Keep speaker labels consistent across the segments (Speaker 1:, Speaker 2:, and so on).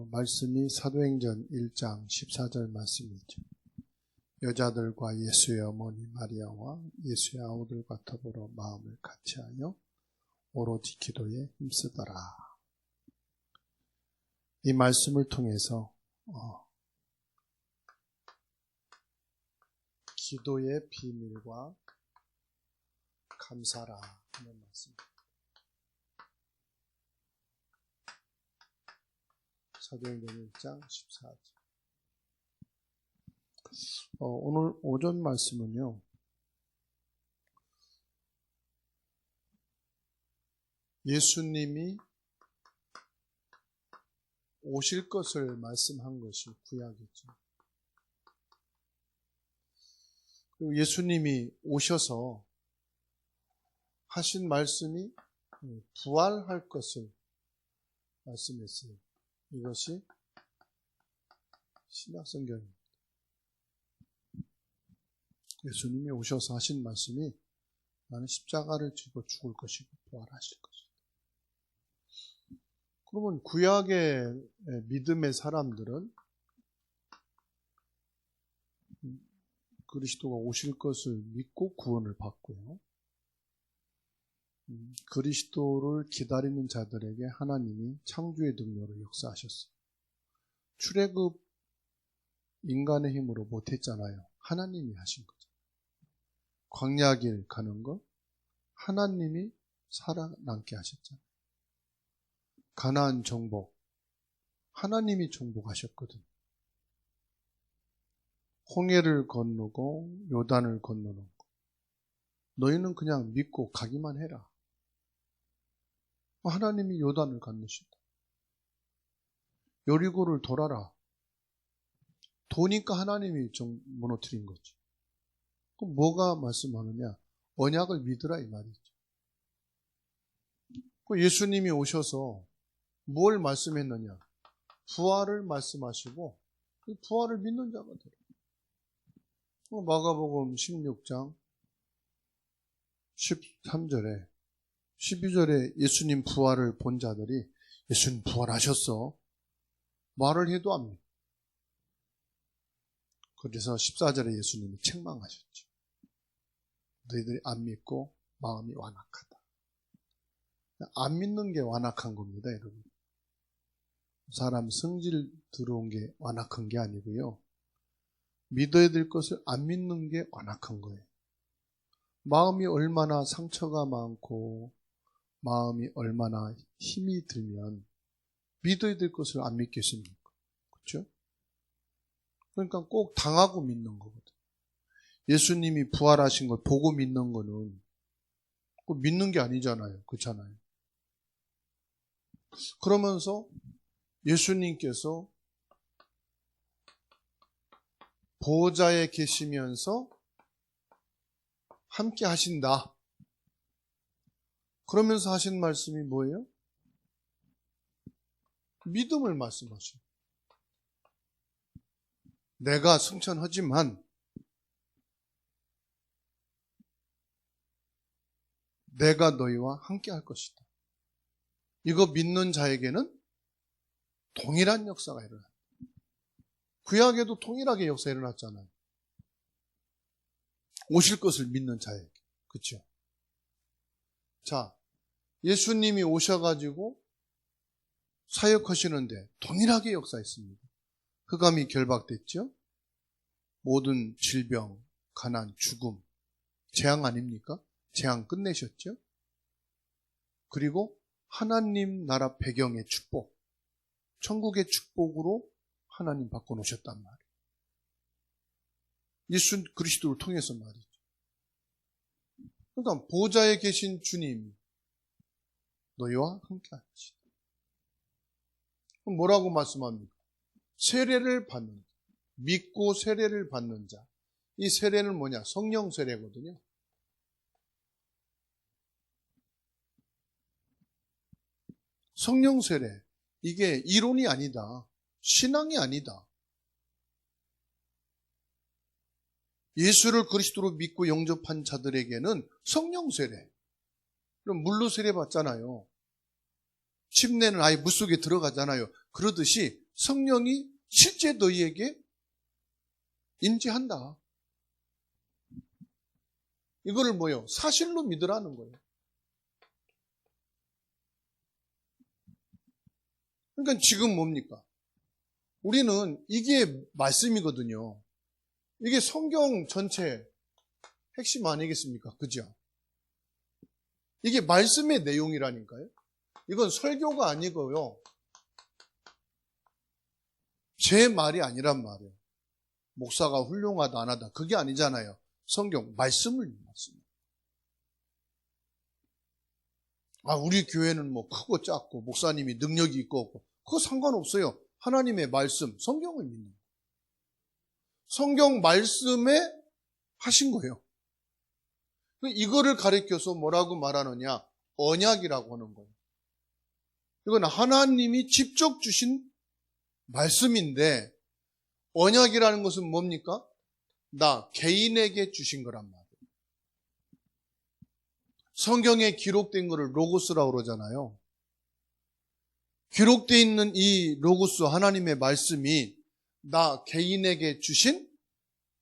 Speaker 1: 말씀이 사도행전 1장 14절 말씀이죠. 여자들과 예수의 어머니 마리아와 예수의 아우들과 더불어 마음을 같이하여 오로지 기도에 힘쓰더라. 이 말씀을 통해서 기도의 비밀과 감사라 하는 말씀입니다. 사도행전 1장 14절. 오늘 오전 말씀은요, 예수님이 오실 것을 말씀한 것이 구약이죠. 그리고 예수님이 오셔서 하신 말씀이 부활할 것을 말씀했어요. 이것이 신약성경입니다. 예수님이 오셔서 하신 말씀이 나는 십자가를 지고 죽을 것이고 부활하실 것이다. 그러면 구약의 믿음의 사람들은 그리스도가 오실 것을 믿고 구원을 받고요. 그리스도를 기다리는 자들에게 하나님이 창조의 능력으로 역사하셨어요. 출애굽 인간의 힘으로 못했잖아요. 하나님이 하신 거죠. 광야길 가는 거 하나님이 살아남게 하셨잖아요. 가나안 정복 하나님이 정복하셨거든요. 홍해를 건너고 요단을 건너는 거 너희는 그냥 믿고 가기만 해라. 하나님이 요단을 건너신다. 여리고를 돌아라. 도니까 하나님이 좀 무너뜨린 거지. 그럼 뭐가 말씀하느냐? 언약을 믿으라 이 말이죠. 예수님이 오셔서 뭘 말씀했느냐? 부활을 말씀하시고 부활을 믿는 자가 되라. 마가복음 16장 13절에 12절에 예수님 부활을 본 자들이 예수님 부활하셨어. 말을 해도 안 믿어. 그래서 14절에 예수님이 책망하셨죠. 너희들이 안 믿고 마음이 완악하다. 안 믿는 게 완악한 겁니다, 여러분. 사람 성질 들어온 게 완악한 게 아니고요. 믿어야 될 것을 안 믿는 게 완악한 거예요. 마음이 얼마나 상처가 많고 마음이 얼마나 힘이 들면 믿어야 될 것을 안 믿겠습니까? 그렇죠? 그러니까 꼭 당하고 믿는 거거든. 예수님이 부활하신 걸 보고 믿는 거는 꼭 믿는 게 아니잖아요. 그렇잖아요. 그러면서 예수님께서 보좌에 계시면서 함께 하신다. 그러면서 하신 말씀이 뭐예요? 믿음을 말씀하시죠. 내가 승천하지만 내가 너희와 함께 할 것이다. 이거 믿는 자에게는 동일한 역사가 일어난다. 구약에도 동일하게 역사가 일어났잖아요. 오실 것을 믿는 자에게. 그렇죠? 자, 예수님이 오셔가지고 사역하시는데 동일하게 역사했습니다. 흑암이 결박됐죠? 모든 질병, 가난, 죽음, 재앙 아닙니까? 재앙 끝내셨죠? 그리고 하나님 나라 배경의 축복, 천국의 축복으로 하나님 바꿔놓으셨단 말이에요. 예수 그리스도를 통해서 말이죠. 그러니까 보좌에 계신 주님 너희와 함께 하시다. 그럼 뭐라고 말씀합니까? 세례를 받는 자, 믿고 세례를 받는 자. 이 세례는 뭐냐? 성령 세례거든요. 성령 세례. 이게 이론이 아니다. 신앙이 아니다. 예수를 그리스도로 믿고 영접한 자들에게는 성령 세례. 그럼 물로 세례 받잖아요. 침례는 아예 물속에 들어가잖아요. 그러듯이 성령이 실제 너희에게 임재한다. 이거를 뭐요? 사실로 믿으라는 거예요. 그러니까 지금 뭡니까? 우리는 이게 말씀이거든요. 이게 성경 전체 핵심 아니겠습니까? 그죠? 이게 말씀의 내용이라니까요. 이건 설교가 아니고요. 제 말이 아니란 말이에요. 목사가 훌륭하다 안 하다 그게 아니잖아요. 성경 말씀을 믿습니다. 우리 교회는 뭐 크고 작고 목사님이 능력이 있고 없고 그거 상관없어요. 하나님의 말씀, 성경을 믿는 거예요. 성경 말씀에 하신 거예요. 이거를 가리켜서 뭐라고 말하느냐? 언약이라고 하는 거예요. 이건 하나님이 직접 주신 말씀인데 언약이라는 것은 뭡니까? 나 개인에게 주신 거란 말이에요. 성경에 기록된 것을 로고스라고 그러잖아요. 기록되어 있는 이 로고스 하나님의 말씀이 나 개인에게 주신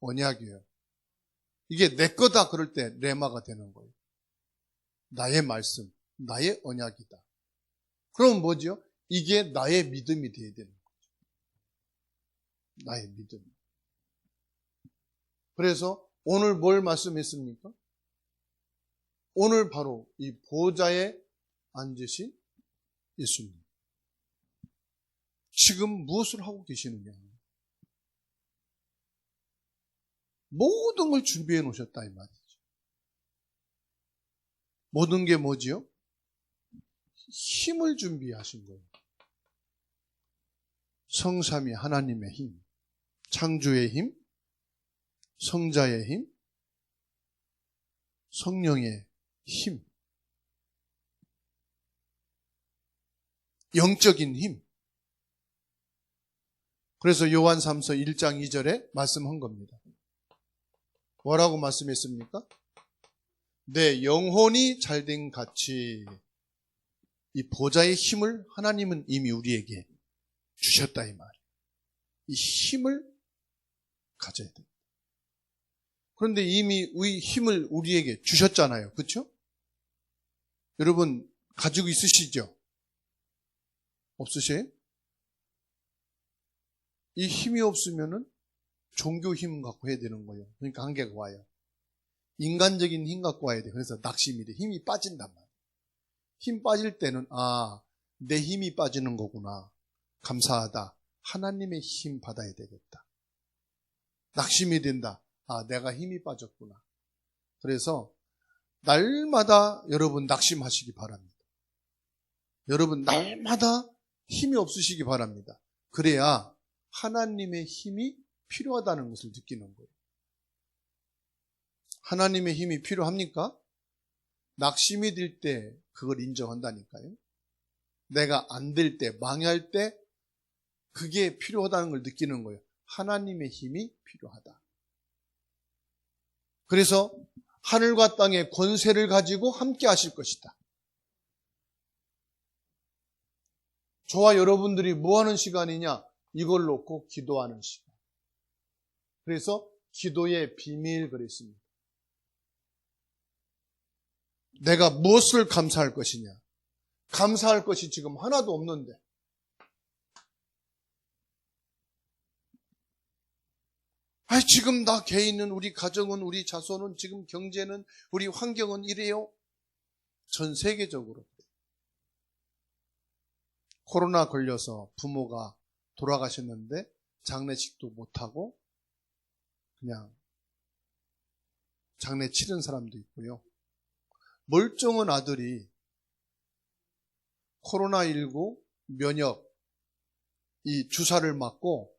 Speaker 1: 언약이에요. 이게 내 거다 그럴 때 레마가 되는 거예요. 나의 말씀, 나의 언약이다. 그럼 뭐죠? 이게 나의 믿음이 되어야 되는 거죠. 나의 믿음. 그래서 오늘 뭘 말씀했습니까? 오늘 바로 이 보좌에 앉으신 예수님. 지금 무엇을 하고 계시느냐? 모든 걸 준비해 놓으셨다 이 말이죠. 모든 게 뭐지요? 힘을 준비하신 거예요. 성삼위 하나님의 힘, 창조의 힘, 성자의 힘, 성령의 힘, 영적인 힘. 그래서 요한 3서 1장 2절에 말씀한 겁니다. 뭐라고 말씀했습니까? 내 영혼이 잘된 같이 이 보좌의 힘을 하나님은 이미 우리에게 주셨다 이 말이에요. 이 힘을 가져야 돼요. 그런데 이미 이 힘을 우리에게 주셨잖아요. 그렇죠? 여러분 가지고 있으시죠? 없으세요? 이 힘이 없으면은 종교 힘 갖고 해야 되는 거예요. 그러니까 한계가 와요. 인간적인 힘 갖고 와야 돼요. 그래서 낙심이 돼. 힘이 빠진단 말이에요. 힘 빠질 때는 내 힘이 빠지는 거구나. 감사하다. 하나님의 힘 받아야 되겠다. 낙심이 된다. 내가 힘이 빠졌구나. 그래서 날마다 여러분 낙심하시기 바랍니다. 여러분 날마다 힘이 없으시기 바랍니다. 그래야 하나님의 힘이 필요하다는 것을 느끼는 거예요. 하나님의 힘이 필요합니까? 낙심이 들 때 그걸 인정한다니까요. 내가 안 될 때, 망할 때 그게 필요하다는 걸 느끼는 거예요. 하나님의 힘이 필요하다. 그래서 하늘과 땅의 권세를 가지고 함께 하실 것이다. 저와 여러분들이 뭐 하는 시간이냐? 이걸 놓고 기도하는 시간. 그래서 기도의 비밀 그랬습니다. 내가 무엇을 감사할 것이냐? 감사할 것이 지금 하나도 없는데. 지금 나 개인은, 우리 가정은, 우리 자손은, 지금 경제는, 우리 환경은 이래요. 전 세계적으로. 코로나 걸려서 부모가 돌아가셨는데 장례식도 못하고 그냥 장례 치른 사람도 있고요. 멀쩡한 아들이 코로나19 면역 이 주사를 맞고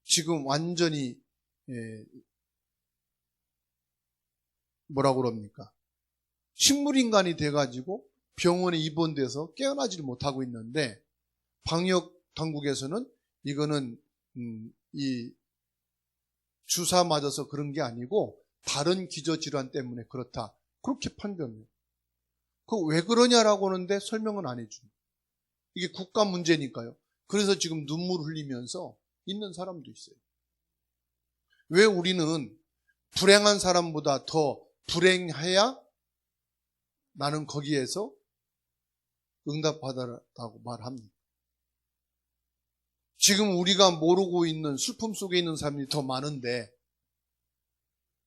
Speaker 1: 지금 완전히 뭐라고 그럽니까? 식물인간이 돼가지고 병원에 입원돼서 깨어나지를 못하고 있는데 방역 당국에서는 이거는 이 주사 맞아서 그런 게 아니고 다른 기저질환 때문에 그렇다. 그렇게 판단해요. 그 왜 그러냐라고 하는데 설명은 안 해줍니다. 이게 국가 문제니까요. 그래서 지금 눈물 흘리면서 있는 사람도 있어요. 왜 우리는 불행한 사람보다 더 불행해야 나는 거기에서 응답받았다고 말합니다. 지금 우리가 모르고 있는 슬픔 속에 있는 사람이 더 많은데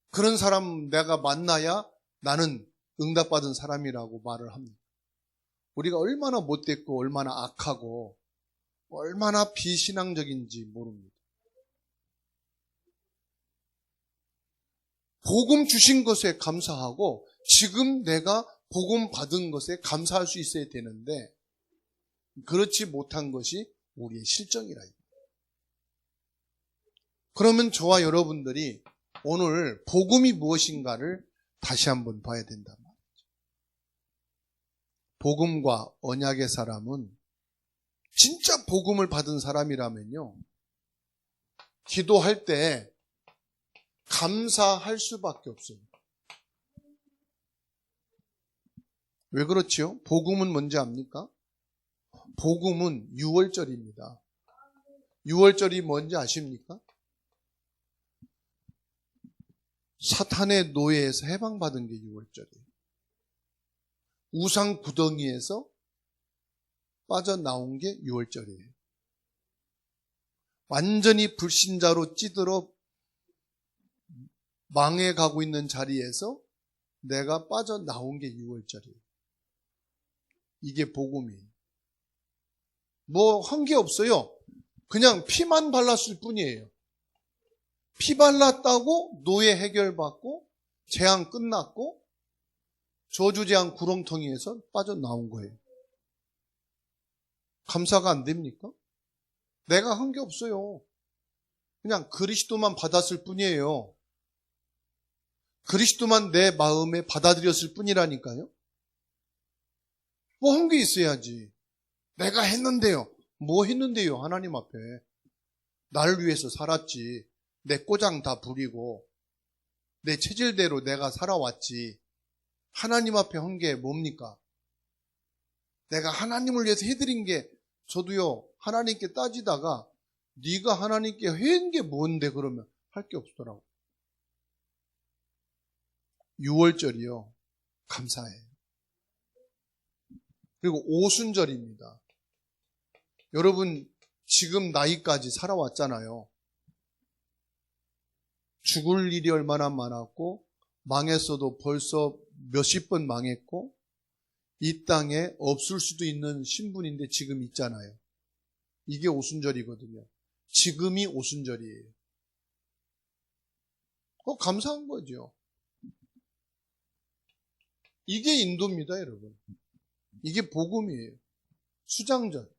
Speaker 1: 그런 사람 내가 만나야 나는 응답받은 사람이라고 말을 합니다. 우리가 얼마나 못됐고 얼마나 악하고 얼마나 비신앙적인지 모릅니다. 복음 주신 것에 감사하고 지금 내가 복음 받은 것에 감사할 수 있어야 되는데 그렇지 못한 것이 우리의 실정이라. 그러면 저와 여러분들이 오늘 복음이 무엇인가를 다시 한번 봐야 된단 말이죠. 복음과 언약의 사람은 진짜 복음을 받은 사람이라면요, 기도할 때 감사할 수밖에 없어요. 왜 그렇지요? 복음은 뭔지 압니까? 복음은 유월절입니다. 유월절이 뭔지 아십니까? 사탄의 노예에서 해방받은 게 유월절이에요. 우상 구덩이에서 빠져나온 게 유월절이에요. 완전히 불신자로 찌들어 망해가고 있는 자리에서 내가 빠져나온 게 유월절이에요. 이게 복음이에요. 뭐 한 게 없어요. 그냥 피만 발랐을 뿐이에요. 피 발랐다고 노예 해결받고 재앙 끝났고 저주재앙 구렁텅이에서 빠져나온 거예요. 감사가 안 됩니까? 내가 한 게 없어요. 그냥 그리스도만 받았을 뿐이에요. 그리스도만 내 마음에 받아들였을 뿐이라니까요. 뭐 한 게 있어야지. 내가 했는데요. 뭐 했는데요? 하나님 앞에. 나를 위해서 살았지. 내 꼬장 다 부리고 내 체질대로 내가 살아왔지. 하나님 앞에 한 게 뭡니까? 내가 하나님을 위해서 해드린 게 저도요 하나님께 따지다가 네가 하나님께 한 게 뭔데 그러면 할 게 없더라고. 유월절이요 감사해요. 그리고 오순절입니다. 여러분 지금 나이까지 살아왔잖아요. 죽을 일이 얼마나 많았고 망했어도 벌써 몇십 번 망했고 이 땅에 없을 수도 있는 신분인데 지금 있잖아요. 이게 오순절이거든요. 지금이 오순절이에요. 감사한 거죠. 이게 인도입니다, 여러분. 이게 복음이에요. 수장절.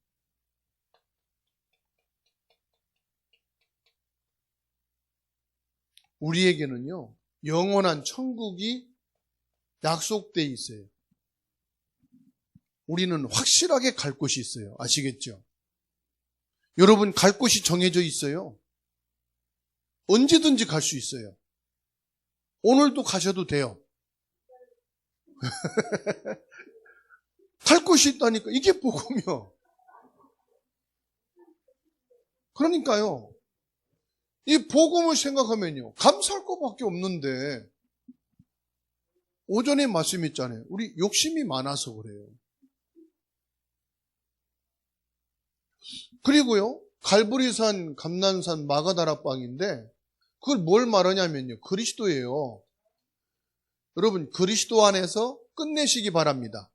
Speaker 1: 우리에게는요, 영원한 천국이 약속되어 있어요. 우리는 확실하게 갈 곳이 있어요. 아시겠죠? 여러분, 갈 곳이 정해져 있어요. 언제든지 갈 수 있어요. 오늘도 가셔도 돼요. 갈 곳이 있다니까. 이게 복음이요. 그러니까요. 이 복음을 생각하면요. 감사할 것밖에 없는데 오전에 말씀 있잖아요. 우리 욕심이 많아서 그래요. 그리고요. 갈보리산, 감난산, 마가다락방인데 그걸 뭘 말하냐면요. 그리스도예요. 여러분 그리스도 안에서 끝내시기 바랍니다.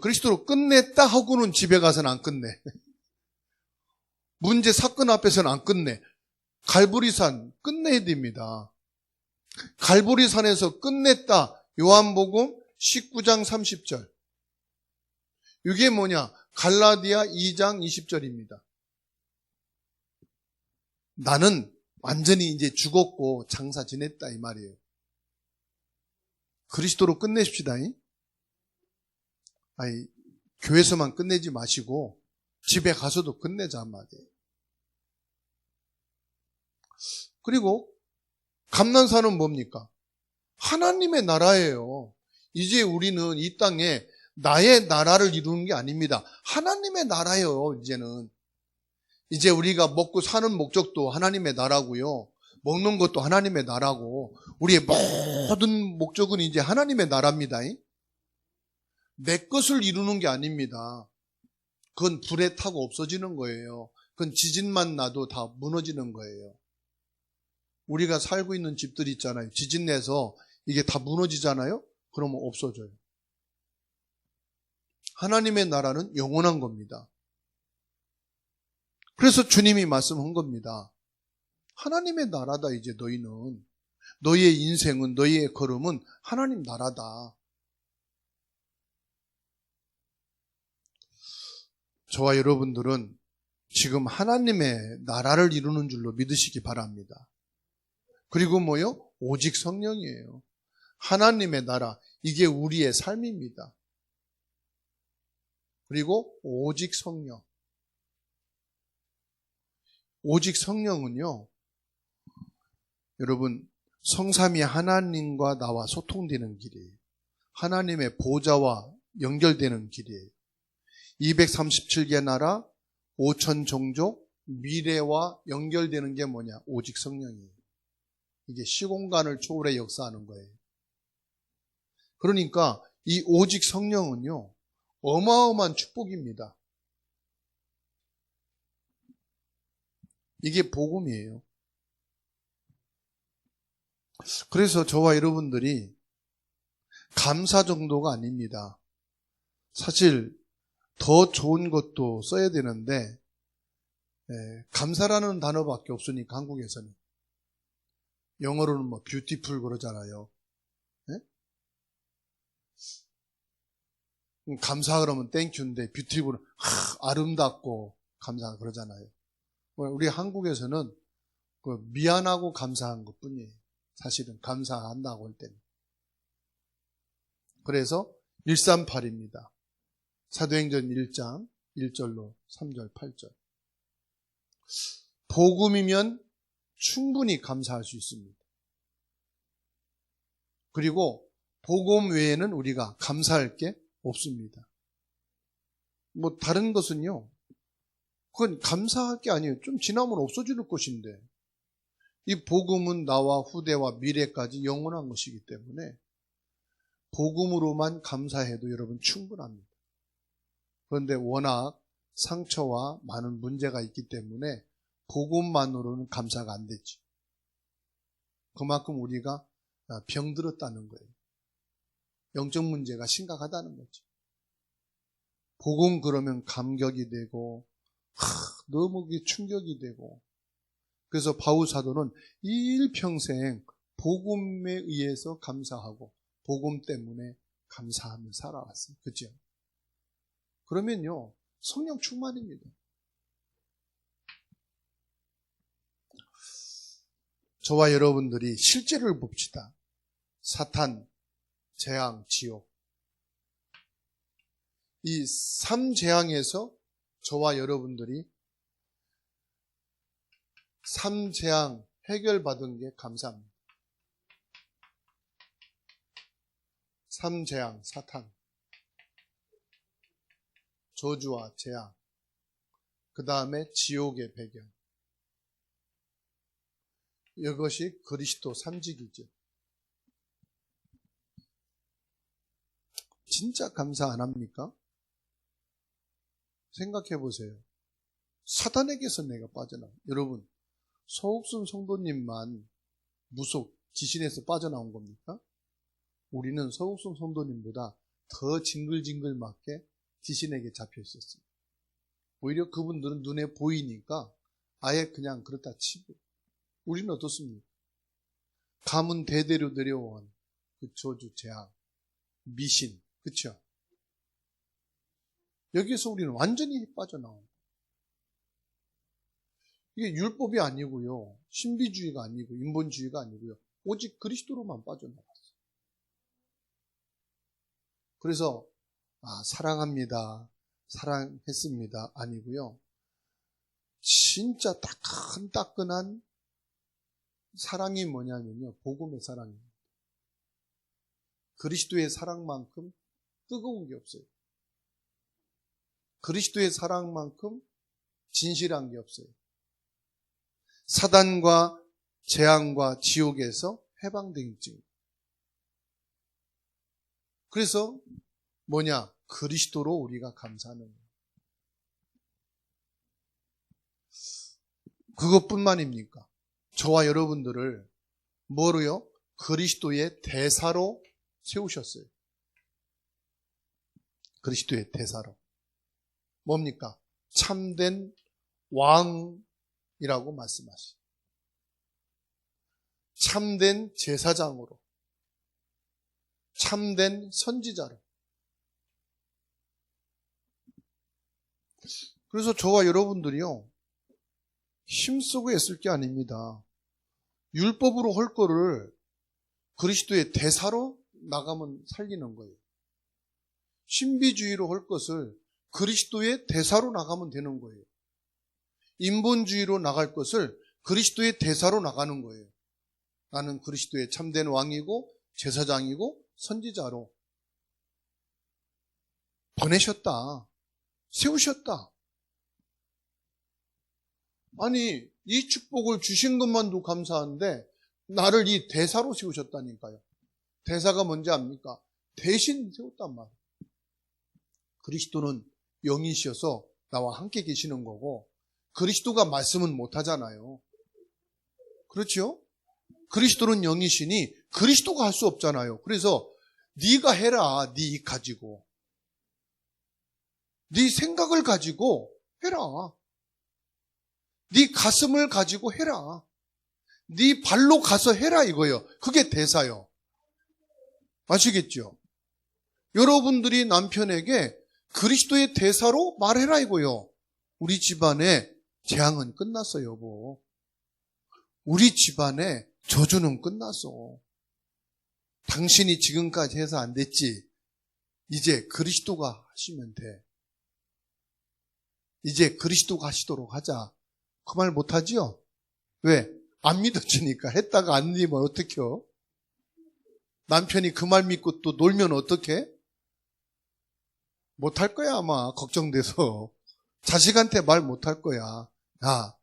Speaker 1: 그리스도로 끝냈다 하고는 집에 가서는 안 끝내. 문제 사건 앞에서는 안 끝내. 갈보리산 끝내야 됩니다. 갈보리산에서 끝냈다. 요한복음 19장 30절. 이게 뭐냐? 갈라디아 2장 20절입니다. 나는 완전히 이제 죽었고 장사 지냈다 이 말이에요. 그리스도로 끝내십시다. 아니, 교회에서만 끝내지 마시고 집에 가서도 끝내자 말이에요. 그리고 감난산은 뭡니까? 하나님의 나라예요. 이제 우리는 이 땅에 나의 나라를 이루는 게 아닙니다. 하나님의 나라예요, 이제는. 이제 우리가 먹고 사는 목적도 하나님의 나라고요. 먹는 것도 하나님의 나라고, 우리의 모든 목적은 이제 하나님의 나라입니다. 내 것을 이루는 게 아닙니다. 그건 불에 타고 없어지는 거예요. 그건 지진만 나도 다 무너지는 거예요. 우리가 살고 있는 집들 있잖아요. 지진 내서 이게 다 무너지잖아요. 그러면 없어져요. 하나님의 나라는 영원한 겁니다. 그래서 주님이 말씀한 겁니다. 하나님의 나라다. 이제 너희는, 너희의 인생은, 너희의 걸음은 하나님 나라다. 저와 여러분들은 지금 하나님의 나라를 이루는 줄로 믿으시기 바랍니다. 그리고 뭐요? 오직 성령이에요. 하나님의 나라, 이게 우리의 삶입니다. 그리고 오직 성령. 오직 성령은요, 여러분, 성삼위 하나님과 나와 소통되는 길이에요. 하나님의 보좌와 연결되는 길이에요. 237개 나라, 5천 종족, 미래와 연결되는 게 뭐냐? 오직 성령이에요. 이게 시공간을 초월해 역사하는 거예요. 그러니까 이 오직 성령은요, 어마어마한 축복입니다. 이게 복음이에요. 그래서 저와 여러분들이 감사 정도가 아닙니다. 사실 더 좋은 것도 써야 되는데 감사라는 단어밖에 없으니까 한국에서는. 영어로는 뭐 뷰티풀 그러잖아요. 네? 감사 그러면 땡큐인데 뷰티풀은 아름답고 감사 그러잖아요. 우리 한국에서는 미안하고 감사한 것뿐이에요. 사실은 감사한다고 할 때는. 그래서 138입니다. 사도행전 1장 1절로 3절 8절. 복음이면 충분히 감사할 수 있습니다. 그리고 복음 외에는 우리가 감사할 게 없습니다. 뭐 다른 것은요, 그건 감사할 게 아니에요. 좀 지나면 없어질 것인데, 이 복음은 나와 후대와 미래까지 영원한 것이기 때문에 복음으로만 감사해도 여러분 충분합니다. 그런데 워낙 상처와 많은 문제가 있기 때문에 복음만으로는 감사가 안 되지. 그만큼 우리가 병들었다는 거예요. 영적 문제가 심각하다는 거죠. 복음 그러면 감격이 되고 너무 충격이 되고, 그래서 바울 사도는 일평생 복음에 의해서 감사하고 복음 때문에 감사하며 살아왔어요. 그렇죠? 그러면요, 성령 충만입니다. 저와 여러분들이 실제를 봅시다. 사탄, 재앙, 지옥. 이 3재앙에서 저와 여러분들이 3재앙 해결받은 게 감사합니다. 3재앙, 사탄, 저주와 재앙, 그 다음에 지옥의 배경. 이것이 그리스도 삼직이죠. 진짜 감사 안 합니까? 생각해 보세요. 사단에게서 내가 빠져나와. 여러분, 서옥순 성도님만 무속, 지신에서 빠져나온 겁니까? 우리는 서옥순 성도님보다 더 징글징글 맞게 지신에게 잡혀 있었어요. 오히려 그분들은 눈에 보이니까 아예 그냥 그렇다 치고. 우리는 어떻습니까? 가문 대대로 내려온 그 저주, 재앙, 미신, 그렇죠? 여기에서 우리는 완전히 빠져나온 거예요. 이게 율법이 아니고요, 신비주의가 아니고 인본주의가 아니고요, 오직 그리스도로만 빠져나왔어요. 그래서 사랑합니다, 사랑했습니다 아니고요, 진짜 따끈따끈한 사랑이 뭐냐면요, 복음의 사랑입니다. 그리스도의 사랑만큼 뜨거운 게 없어요. 그리스도의 사랑만큼 진실한 게 없어요. 사단과 재앙과 지옥에서 해방된 입증. 그래서 뭐냐? 그리스도로 우리가 감사하는 거예요. 그것뿐만입니까? 저와 여러분들을 뭐로요? 그리스도의 대사로 세우셨어요. 그리스도의 대사로. 뭡니까? 참된 왕이라고 말씀하시죠. 참된 제사장으로, 참된 선지자로. 그래서 저와 여러분들이요, 힘쓰고 애쓸 게 아닙니다. 율법으로 할 거를 그리스도의 대사로 나가면 살리는 거예요. 신비주의로 할 것을 그리스도의 대사로 나가면 되는 거예요. 인본주의로 나갈 것을 그리스도의 대사로 나가는 거예요. 나는 그리스도의 참된 왕이고 제사장이고 선지자로 보내셨다. 세우셨다. 아니, 이 축복을 주신 것만도 감사한데 나를 이 대사로 세우셨다니까요. 대사가 뭔지 압니까? 대신 세웠단 말이에요. 그리스도는 영이셔서 나와 함께 계시는 거고 그리스도가 말씀은 못하잖아요. 그렇죠? 그리스도는 영이시니 그리스도가 할 수 없잖아요. 그래서 네가 해라. 네 입 가지고. 네 생각을 가지고 해라. 네 가슴을 가지고 해라. 네 발로 가서 해라 이거예요. 그게 대사요. 아시겠죠? 여러분들이 남편에게 그리스도의 대사로 말해라 이거요. 우리 집안에 재앙은 끝났어 여보. 우리 집안에 저주는 끝났어. 당신이 지금까지 해서 안 됐지. 이제 그리스도가 하시면 돼. 이제 그리스도가 하시도록 하자. 그 말 못하지요? 왜? 안 믿어주니까. 했다가 안 믿으면 어떡해요? 남편이 그 말 믿고 또 놀면 어떡해? 못할 거야 아마 걱정돼서. 자식한테 말 못할 거야. 야,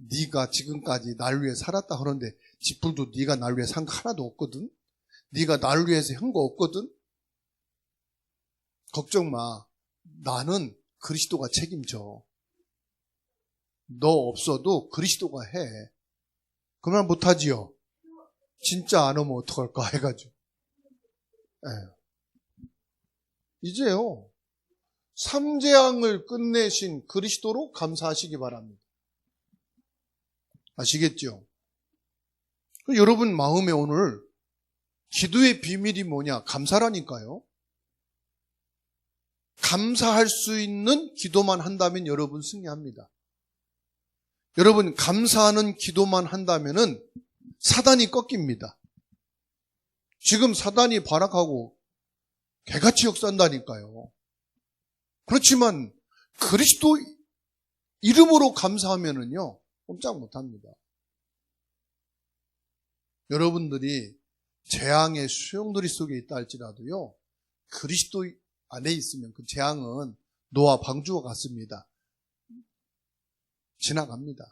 Speaker 1: 네가 지금까지 날 위해 살았다 하는데 집불도 네가 날 위해 산 거 하나도 없거든. 네가 날 위해서 한 거 없거든. 걱정 마. 나는 그리스도가 책임져. 너 없어도 그리스도가 해. 그 말 못하지요? 진짜 안 오면 어떡할까 해가지고. 이제요. 삼재앙을 끝내신 그리스도로 감사하시기 바랍니다. 아시겠죠? 여러분 마음에 오늘 기도의 비밀이 뭐냐? 감사라니까요. 감사할 수 있는 기도만 한다면 여러분 승리합니다. 여러분 감사하는 기도만 한다면은 사단이 꺾입니다. 지금 사단이 발악하고 개같이 역사한다니까요. 그렇지만 그리스도 이름으로 감사하면은요 꼼짝 못합니다. 여러분들이 재앙의 수용돌이 속에 있다 할지라도요 그리스도 안에 있으면 그 재앙은 노아 방주와 같습니다. 지나갑니다.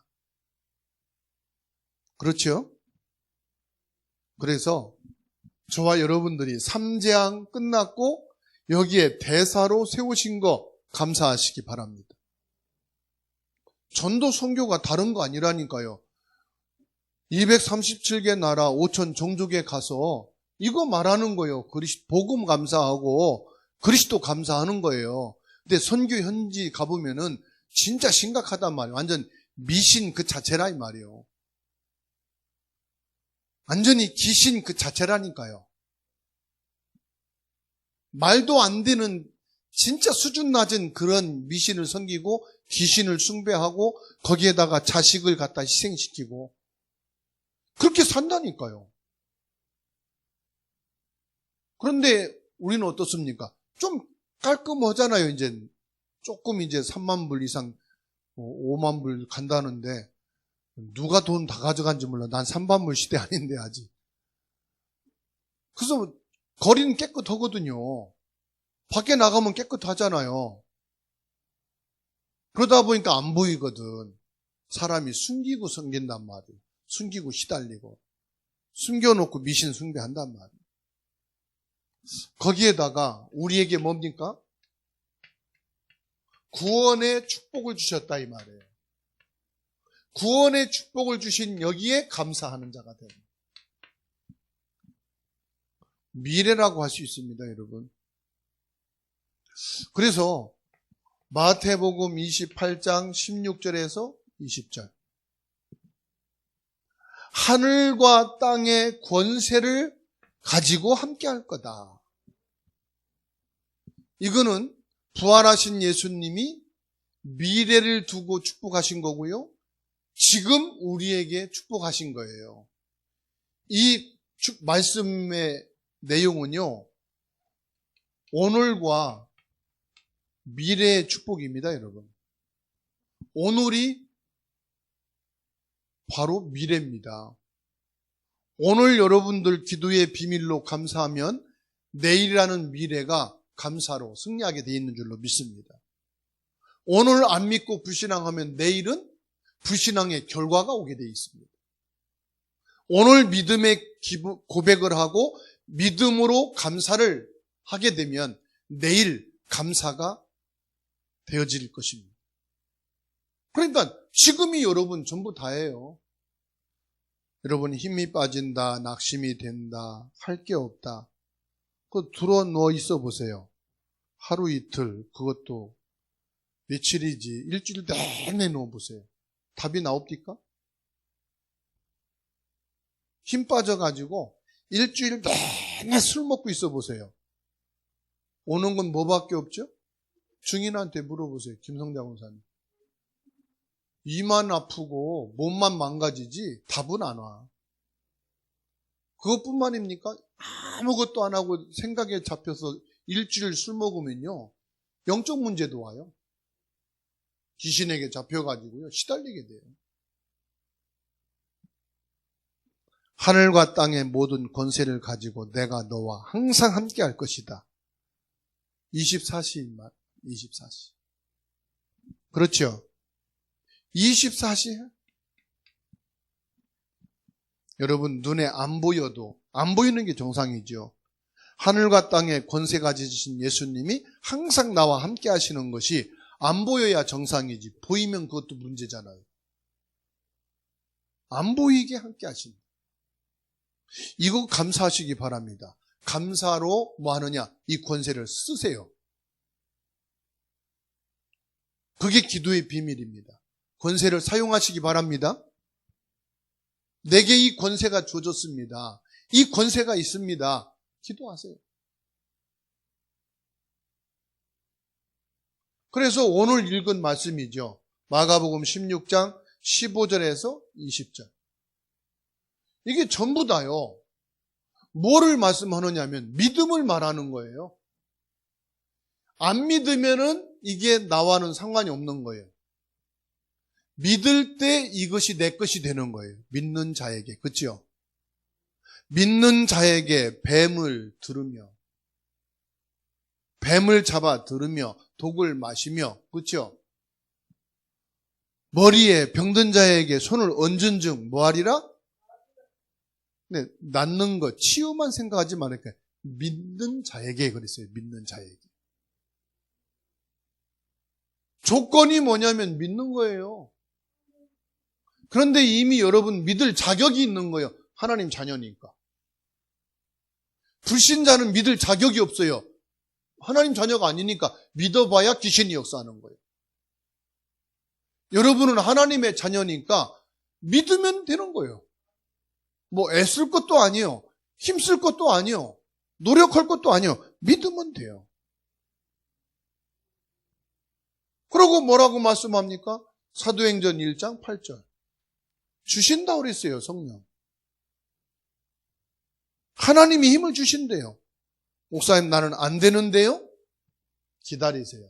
Speaker 1: 그렇죠? 그래서 저와 여러분들이 삼재앙 끝났고 여기에 대사로 세우신 거 감사하시기 바랍니다. 전도 선교가 다른 거 아니라니까요. 237개 나라 5천 종족에 가서 이거 말하는 거예요. 복음 감사하고 그리스도 감사하는 거예요. 근데 선교 현지 가보면은 진짜 심각하단 말이에요. 완전 미신 그 자체라 이 말이에요. 완전히 귀신 그 자체라니까요. 말도 안 되는 진짜 수준 낮은 그런 미신을 섬기고 귀신을 숭배하고 거기에다가 자식을 갖다 희생시키고 그렇게 산다니까요. 그런데 우리는 어떻습니까? 좀 깔끔하잖아요. 이제 조금 이제 3만 불 이상 5만 불 간다는데 누가 돈 다 가져간지 몰라. 난 3만 불 시대 아닌데 아직. 그래서 거리는 깨끗하거든요. 밖에 나가면 깨끗하잖아요. 그러다 보니까 안 보이거든. 사람이 숨기고 섬긴단 말이에요. 숨기고 시달리고 숨겨놓고 미신 숭배한단 말이에요. 거기에다가 우리에게 뭡니까? 구원의 축복을 주셨다 이 말이에요. 구원의 축복을 주신 여기에 감사하는 자가 됩니다. 미래라고 할 수 있습니다, 여러분. 그래서 마태복음 28장 16절에서 20절. 하늘과 땅의 권세를 가지고 함께 할 거다. 이거는 부활하신 예수님이 미래를 두고 축복하신 거고요. 지금 우리에게 축복하신 거예요. 이 말씀의 내용은요, 오늘과 미래의 축복입니다, 여러분. 오늘이 바로 미래입니다. 오늘 여러분들 기도의 비밀로 감사하면 내일이라는 미래가 감사로 승리하게 되어 있는 줄로 믿습니다. 오늘 안 믿고 불신앙하면 내일은 불신앙의 결과가 오게 되어 있습니다. 오늘 믿음의 고백을 하고 믿음으로 감사를 하게 되면 내일 감사가 되어질 것입니다. 그러니까 지금이 여러분 전부 다예요. 여러분 힘이 빠진다, 낙심이 된다, 할 게 없다. 그거 들어 누워 있어 보세요. 하루 이틀, 그것도 며칠이지, 일주일 내내 누워 보세요. 답이 나옵니까? 힘 빠져가지고 일주일 내내 술 먹고 있어 보세요. 오는 건 뭐밖에 없죠? 증인한테 물어보세요. 김성자 권사님. 이만 아프고 몸만 망가지지 답은 안 와. 그것뿐만입니까? 아무것도 안 하고 생각에 잡혀서 일주일 술 먹으면요, 영적 문제도 와요. 귀신에게 잡혀가지고요, 시달리게 돼요. 하늘과 땅의 모든 권세를 가지고 내가 너와 항상 함께 할 것이다. 24시인 말, 24시. 그렇죠? 24시. 여러분, 눈에 안 보여도, 안 보이는 게 정상이죠. 하늘과 땅의 권세 가지신 예수님이 항상 나와 함께 하시는 것이 안 보여야 정상이지. 보이면 그것도 문제잖아요. 안 보이게 함께 하십니다. 이거 감사하시기 바랍니다. 감사로 뭐 하느냐? 이 권세를 쓰세요. 그게 기도의 비밀입니다. 권세를 사용하시기 바랍니다. 내게 이 권세가 주어졌습니다. 이 권세가 있습니다. 기도하세요. 그래서 오늘 읽은 말씀이죠. 마가복음 16장 15절에서 20절. 이게 전부 다요. 뭐를 말씀하느냐면 믿음을 말하는 거예요. 안 믿으면은 이게 나와는 상관이 없는 거예요. 믿을 때 이것이 내 것이 되는 거예요. 믿는 자에게. 그렇죠? 믿는 자에게 뱀을 들으며, 뱀을 잡아 들으며, 독을 마시며, 그렇죠? 머리에 병든 자에게 손을 얹은 즉 뭐하리라? 네, 낫는 것, 치유만 생각하지 말아요. 믿는 자에게 그랬어요. 믿는 자에게. 조건이 뭐냐면 믿는 거예요. 그런데 이미 여러분 믿을 자격이 있는 거예요. 하나님 자녀니까. 불신자는 믿을 자격이 없어요. 하나님 자녀가 아니니까 믿어봐야 귀신이 역사하는 거예요. 여러분은 하나님의 자녀니까 믿으면 되는 거예요. 뭐 애쓸 것도 아니에요. 힘쓸 것도 아니에요. 노력할 것도 아니에요. 믿으면 돼요. 그러고 뭐라고 말씀합니까? 사도행전 1장 8절. 주신다고 그랬어요, 성령. 하나님이 힘을 주신대요. 목사님, 나는 안 되는데요? 기다리세요.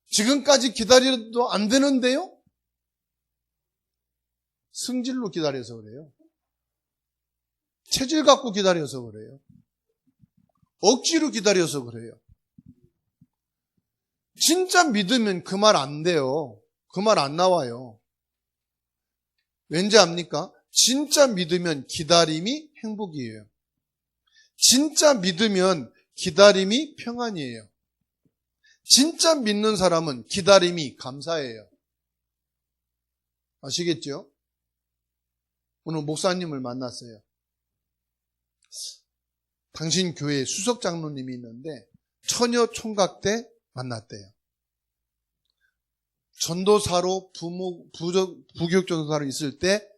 Speaker 1: 지금까지 기다려도 안 되는데요? 승질로 기다려서 그래요. 체질 갖고 기다려서 그래요. 억지로 기다려서 그래요. 진짜 믿으면 그 말 안 돼요. 그 말 안 나와요. 왠지 압니까? 진짜 믿으면 기다림이 행복이에요. 진짜 믿으면 기다림이 평안이에요. 진짜 믿는 사람은 기다림이 감사해요. 아시겠죠? 오늘 목사님을 만났어요. 당신 교회에 수석 장로님이 있는데 처녀 총각 때 만났대요. 전도사로 부교육 전도사로 있을 때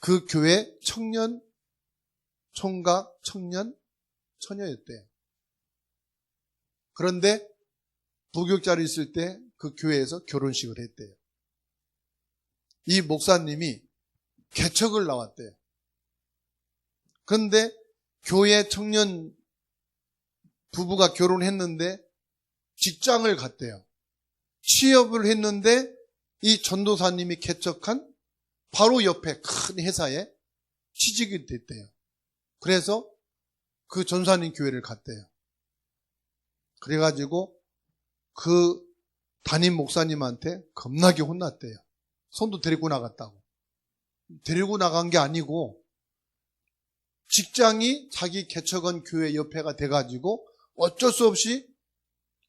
Speaker 1: 그 교회 청년 총각 청년 처녀였대요. 그런데 부교육자로 있을 때 그 교회에서 결혼식을 했대요. 이 목사님이 개척을 나왔대요. 그런데 교회 청년 부부가 결혼했는데 직장을 갔대요. 취업을 했는데 이 전도사님이 개척한 바로 옆에 큰 회사에 취직이 됐대요. 그래서 그 전도사님 교회를 갔대요. 그래가지고 그 담임 목사님한테 겁나게 혼났대요. 손도 데리고 나갔다고. 데리고 나간 게 아니고 직장이 자기 개척한 교회 옆에가 돼가지고 어쩔 수 없이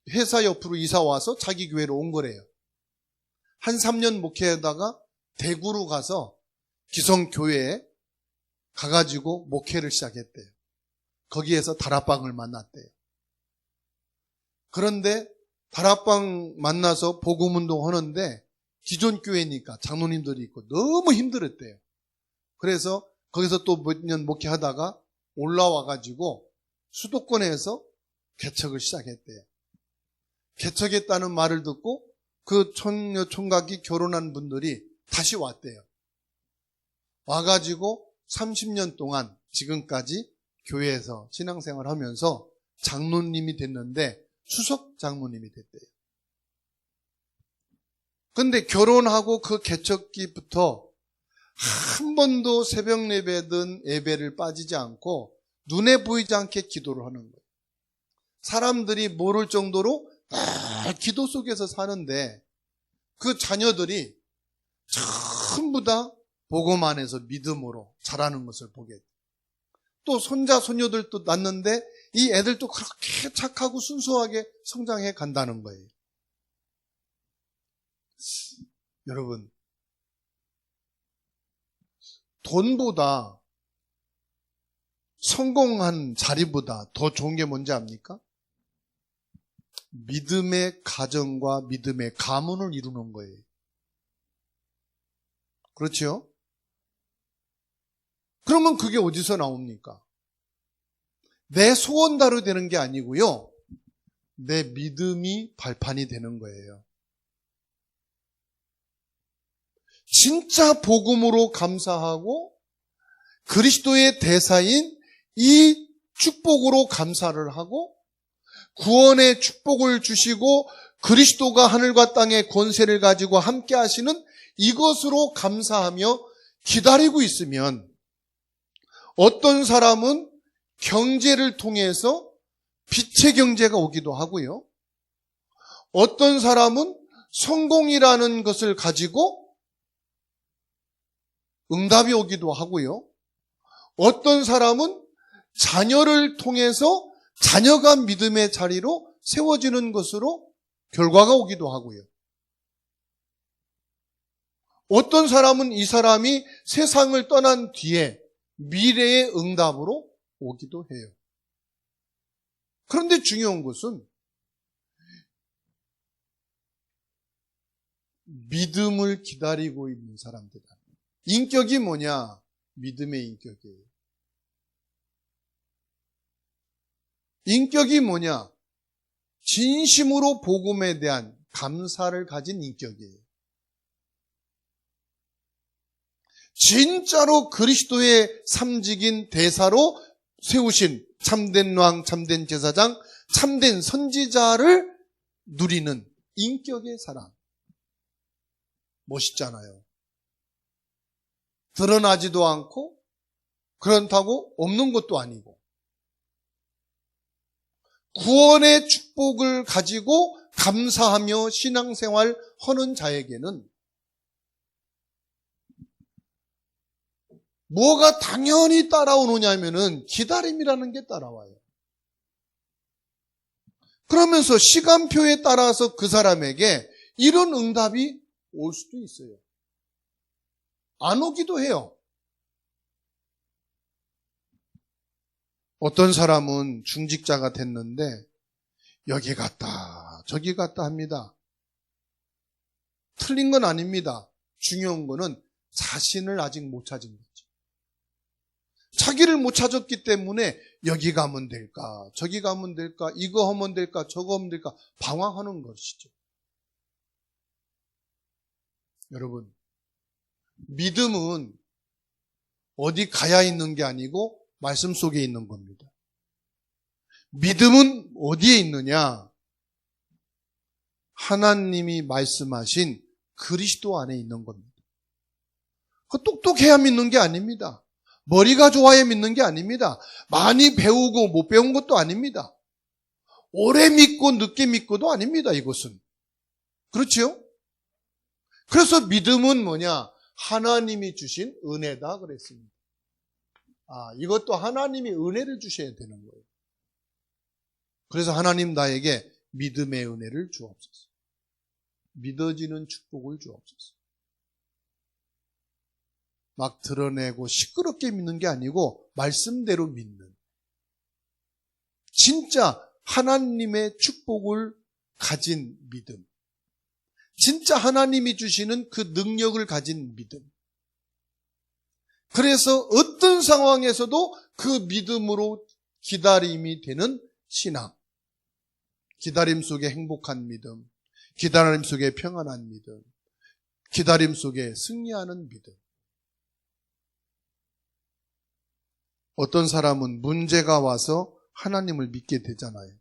Speaker 1: 회사 옆으로 이사 와서 자기 교회로 온 거래요. 한 3년 목회하다가 대구로 가서 기성교회에 가가지고 목회를 시작했대요. 거기에서 다락방을 만났대요. 그런데 다락방 만나서 복음운동 하는데 기존 교회니까 장로님들이 있고 너무 힘들었대요. 그래서 거기서 또 몇 년 목회하다가 올라와가지고 수도권에서 개척을 시작했대요. 개척했다는 말을 듣고 그 청녀 총각이 결혼한 분들이 다시 왔대요. 와가지고 30년 동안 지금까지 교회에서 신앙생활 하면서 장로님이 됐는데 수석 장로님이 됐대요. 근데 결혼하고 그 개척기부터 한 번도 새벽 예배든 예배를 빠지지 않고 눈에 보이지 않게 기도를 하는 거예요. 사람들이 모를 정도로 늘 기도 속에서 사는데 그 자녀들이 전부 다 복음 안에서 믿음으로 자라는 것을 보게 돼요. 또 손자 손녀들도 낳는데 이 애들도 그렇게 착하고 순수하게 성장해 간다는 거예요. 여러분, 돈보다 성공한 자리보다 더 좋은 게 뭔지 압니까? 믿음의 가정과 믿음의 가문을 이루는 거예요. 그렇죠? 그러면 그게 어디서 나옵니까? 내 소원대로 되는 게 아니고요. 내 믿음이 발판이 되는 거예요. 진짜 복음으로 감사하고 그리스도의 대사인 이 축복으로 감사를 하고 구원의 축복을 주시고 그리스도가 하늘과 땅의 권세를 가지고 함께 하시는 이것으로 감사하며 기다리고 있으면 어떤 사람은 경제를 통해서 빛의 경제가 오기도 하고요. 어떤 사람은 성공이라는 것을 가지고 응답이 오기도 하고요. 어떤 사람은 자녀를 통해서 자녀가 믿음의 자리로 세워지는 것으로 결과가 오기도 하고요. 어떤 사람은 이 사람이 세상을 떠난 뒤에 미래의 응답으로 오기도 해요. 그런데 중요한 것은 믿음을 기다리고 있는 사람들이다. 인격이 뭐냐? 믿음의 인격이에요. 인격이 뭐냐? 진심으로 복음에 대한 감사를 가진 인격이에요. 진짜로 그리스도의 삼직인 대사로 세우신 참된 왕, 참된 제사장, 참된 선지자를 누리는 인격의 사람. 멋있잖아요. 드러나지도 않고 그렇다고 없는 것도 아니고 구원의 축복을 가지고 감사하며 신앙생활 하는 자에게는 뭐가 당연히 따라오느냐면은 기다림이라는 게 따라와요. 그러면서 시간표에 따라서 그 사람에게 이런 응답이 올 수도 있어요. 안 오기도 해요. 어떤 사람은 중직자가 됐는데 여기 갔다 저기 갔다 합니다. 틀린 건 아닙니다. 중요한 거는 자신을 아직 못 찾은 거죠. 자기를 못 찾았기 때문에 여기 가면 될까 저기 가면 될까 이거 하면 될까 저거 하면 될까 방황하는 것이죠. 여러분, 믿음은 어디 가야 있는 게 아니고 말씀 속에 있는 겁니다. 믿음은 어디에 있느냐? 하나님이 말씀하신 그리스도 안에 있는 겁니다. 그 똑똑해야 믿는 게 아닙니다. 머리가 좋아야 믿는 게 아닙니다. 많이 배우고 못 배운 것도 아닙니다. 오래 믿고 늦게 믿고도 아닙니다. 이것은. 그렇죠? 그래서 믿음은 뭐냐? 하나님이 주신 은혜다 그랬습니다. 이것도 하나님이 은혜를 주셔야 되는 거예요. 그래서 하나님 나에게 믿음의 은혜를 주옵소서. 믿어지는 축복을 주옵소서. 막 드러내고 시끄럽게 믿는 게 아니고 말씀대로 믿는 진짜 하나님의 축복을 가진 믿음. 진짜 하나님이 주시는 그 능력을 가진 믿음. 그래서 어떤 상황에서도 그 믿음으로 기다림이 되는 신앙. 기다림 속에 행복한 믿음. 기다림 속에 평안한 믿음. 기다림 속에 승리하는 믿음. 어떤 사람은 문제가 와서 하나님을 믿게 되잖아요.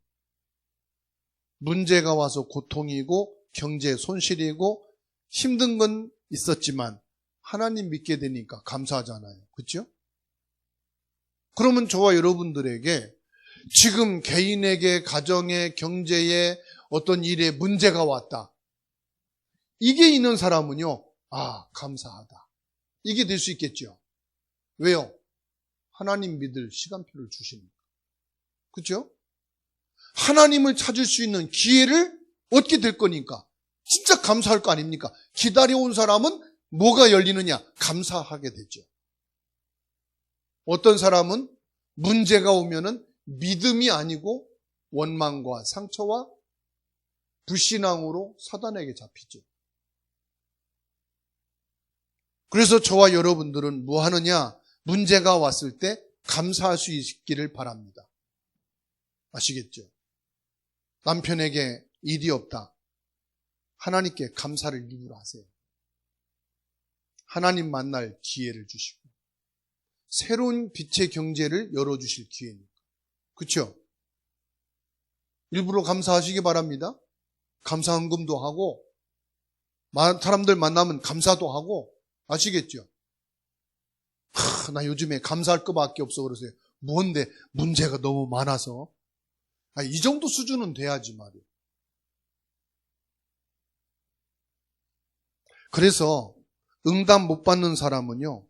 Speaker 1: 문제가 와서 고통이고 경제 손실이고 힘든 건 있었지만 하나님 믿게 되니까 감사하잖아요. 그렇죠? 그러면 저와 여러분들에게 지금 개인에게 가정에 경제에 어떤 일에 문제가 왔다. 이게 있는 사람은요. 감사하다. 이게 될 수 있겠죠. 왜요? 하나님 믿을 시간표를 주시니까. 그렇죠? 하나님을 찾을 수 있는 기회를 얻게 될 거니까 진짜 감사할 거 아닙니까? 기다려온 사람은 뭐가 열리느냐? 감사하게 되죠. 어떤 사람은 문제가 오면은 믿음이 아니고 원망과 상처와 불신앙으로 사단에게 잡히죠. 그래서 저와 여러분들은 뭐 하느냐? 문제가 왔을 때 감사할 수 있기를 바랍니다. 아시겠죠? 남편에게 일이 없다. 하나님께 감사를 입으로 하세요. 하나님 만날 기회를 주시고 새로운 빛의 경제를 열어주실 기회니까. 그렇죠? 일부러 감사하시기 바랍니다. 감사헌금도 하고 사람들 만나면 감사도 하고 아시겠죠? 나 요즘에 감사할 것밖에 없어 그러세요. 뭔데? 문제가 너무 많아서. 이 정도 수준은 돼야지 말이에요. 그래서 응답 못 받는 사람은요.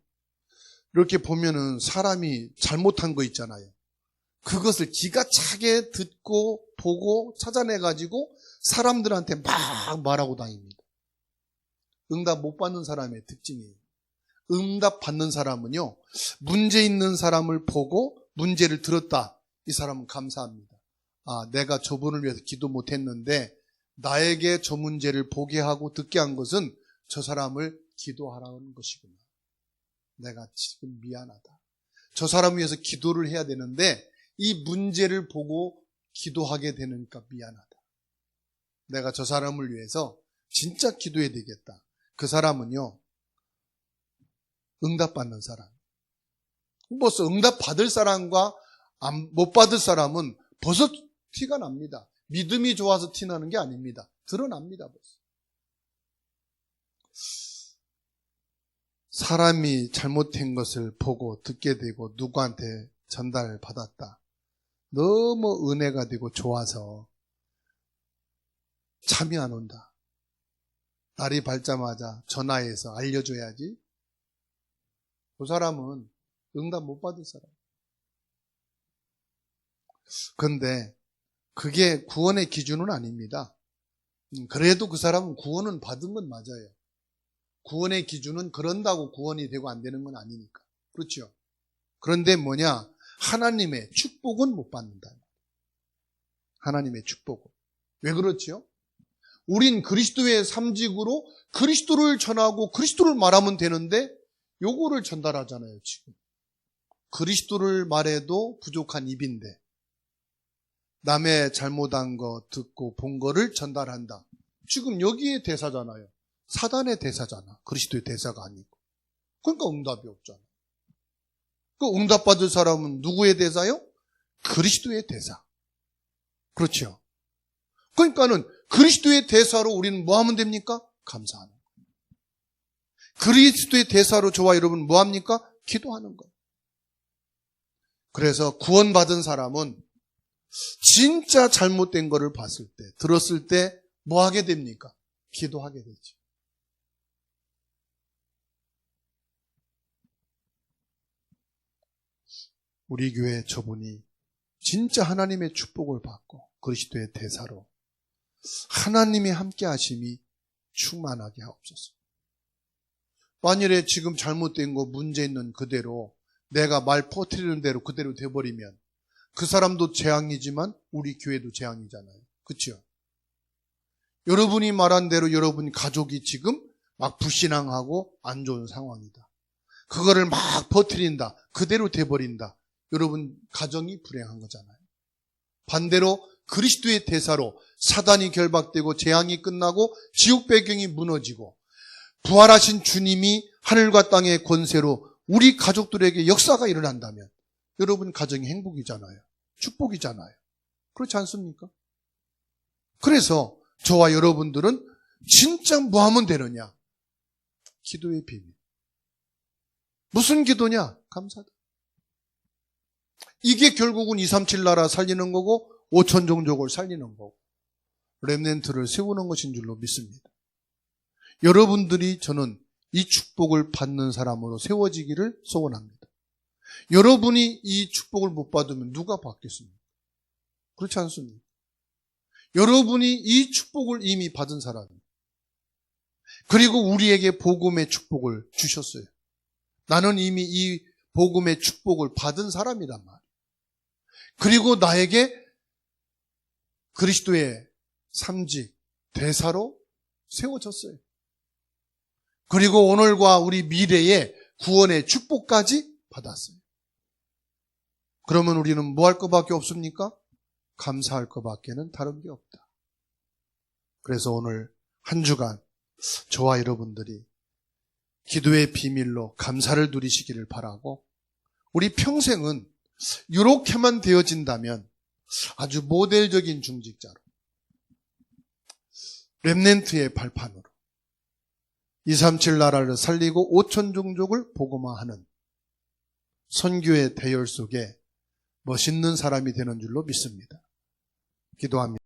Speaker 1: 이렇게 보면은 사람이 잘못한 거 있잖아요. 그것을 기가 차게 듣고 보고 찾아내가지고 사람들한테 막 말하고 다닙니다. 응답 못 받는 사람의 특징이에요. 응답 받는 사람은요. 문제 있는 사람을 보고 문제를 들었다. 이 사람은 감사합니다. 내가 저분을 위해서 기도 못했는데 나에게 저 문제를 보게 하고 듣게 한 것은 저 사람을 기도하라는 것이구나. 내가 지금 미안하다. 저 사람을 위해서 기도를 해야 되는데 이 문제를 보고 기도하게 되니까 미안하다. 내가 저 사람을 위해서 진짜 기도해야 되겠다. 그 사람은요. 응답받는 사람. 벌써 응답받을 사람과 못 받을 사람은 벌써 티가 납니다. 믿음이 좋아서 티나는 게 아닙니다. 드러납니다. 벌써. 사람이 잘못한 것을 보고 듣게 되고 누구한테 전달받았다. 너무 은혜가 되고 좋아서 잠이 안 온다. 날이 밝자마자 전화해서 알려줘야지. 그 사람은 응답 못 받을 사람. 그런데 그게 구원의 기준은 아닙니다. 그래도 그 사람은 구원은 받은 건 맞아요. 구원의 기준은 그런다고 구원이 되고 안 되는 건 아니니까. 그렇죠? 그런데 뭐냐? 하나님의 축복은 못 받는다. 하나님의 축복은. 왜 그렇죠? 우린 그리스도의 삼직으로 그리스도를 전하고 그리스도를 말하면 되는데 요거를 전달하잖아요, 지금. 그리스도를 말해도 부족한 입인데 남의 잘못한 거 듣고 본 거를 전달한다. 지금 여기에 대사잖아요. 사단의 대사잖아. 그리스도의 대사가 아니고. 그러니까 응답이 없잖아. 그 응답받을 사람은 누구의 대사요? 그리스도의 대사. 그렇죠. 그러니까는 그리스도의 대사로 우리는 뭐 하면 됩니까? 감사하는 거예요. 그리스도의 대사로 저와 여러분 뭐 합니까? 기도하는 거예요. 그래서 구원받은 사람은 진짜 잘못된 거를 봤을 때, 들었을 때 뭐 하게 됩니까? 기도하게 되죠. 우리 교회 저분이 진짜 하나님의 축복을 받고 그리스도의 대사로 하나님의 함께 하심이 충만하게 하옵소서. 만일에 지금 잘못된 거 문제 있는 그대로 내가 말 퍼뜨리는 대로 그대로 돼버리면 그 사람도 재앙이지만 우리 교회도 재앙이잖아요. 그렇죠? 여러분이 말한 대로 여러분 가족이 지금 막 불신앙하고 안 좋은 상황이다. 그거를 막 퍼뜨린다. 그대로 돼버린다. 여러분 가정이 불행한 거잖아요. 반대로 그리스도의 대사로 사단이 결박되고 재앙이 끝나고 지옥 배경이 무너지고 부활하신 주님이 하늘과 땅의 권세로 우리 가족들에게 역사가 일어난다면 여러분 가정이 행복이잖아요. 축복이잖아요. 그렇지 않습니까? 그래서 저와 여러분들은 진짜 뭐 하면 되느냐? 기도의 비밀. 무슨 기도냐? 감사다. 이게 결국은 237 나라 살리는 거고 5천 종족을 살리는 거고 렘넌트를 세우는 것인 줄로 믿습니다. 여러분들이 저는 이 축복을 받는 사람으로 세워지기를 소원합니다. 여러분이 이 축복을 못 받으면 누가 받겠습니까? 그렇지 않습니까? 여러분이 이 축복을 이미 받은 사람이에요. 그리고 우리에게 복음의 축복을 주셨어요. 나는 이미 이 복음의 축복을 받은 사람이란 말이에요. 그리고 나에게 그리스도의 삼직, 대사로 세워졌어요. 그리고 오늘과 우리 미래의 구원의 축복까지 받았어요. 그러면 우리는 뭐 할 것밖에 없습니까? 감사할 것밖에는 다른 게 없다. 그래서 오늘 한 주간 저와 여러분들이 기도의 비밀로 감사를 누리시기를 바라고 우리 평생은 이렇게만 되어진다면 아주 모델적인 중직자로 렘넌트의 발판으로 237 나라를 살리고 5천 종족을 복음화하는 선교의 대열 속에 멋있는 사람이 되는 줄로 믿습니다. 기도합니다.